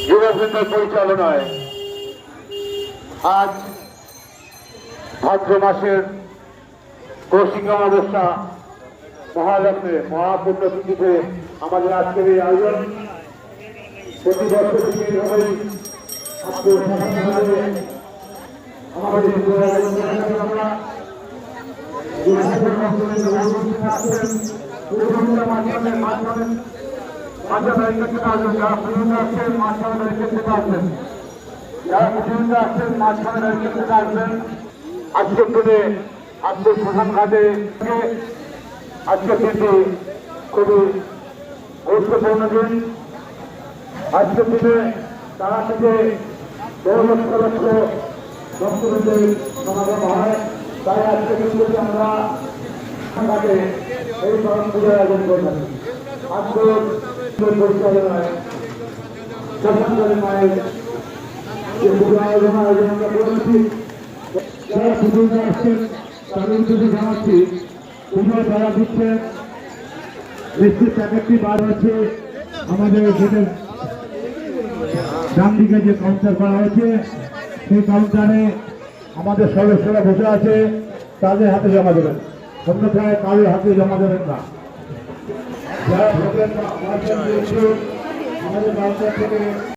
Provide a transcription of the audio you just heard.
যুবকেন্দ্রের পরিচালনায় আজ ভাদ্র মাসের কৌশিক অমাবস্যা মহালগ্নে মহাপুণ্যতিথিতে আমাদের আজকের এই আয়োজন প্রতি বছর থেকে এইভাবেই আজকের দিনে আজকের প্রধান ঘাটে আজকের দিনটি খুবই গুরুত্বপূর্ণ দিন। আজকের দিনে তারা থেকে লক্ষ লক্ষ ভক্তদের সমাগম হয়। তাই আজকের দিনটি আমরা ঘাটে এই স্মরণ পুজোর আয়োজন করে থাকি। আজকের পরিচালনায় মায়ের যে পুজো আয়োজন আমরা করেছি, যারা পুজোতে আসছেন তাদের যদি জানাচ্ছি পুজো যারা দিচ্ছেন মিষ্টির প্যাকেটটি বার হচ্ছে আমাদের গেটের ডান দিকে যে কাউন্টার করা হয়েছে সেই কাউন্টারে আমাদের সদস্যরা বসে আছে, তাদের হাতে জমা দেবেন, অন্যথায় কারোর হাতে জমা দেবেন না। যারা আমাদের কাউন্টার থেকে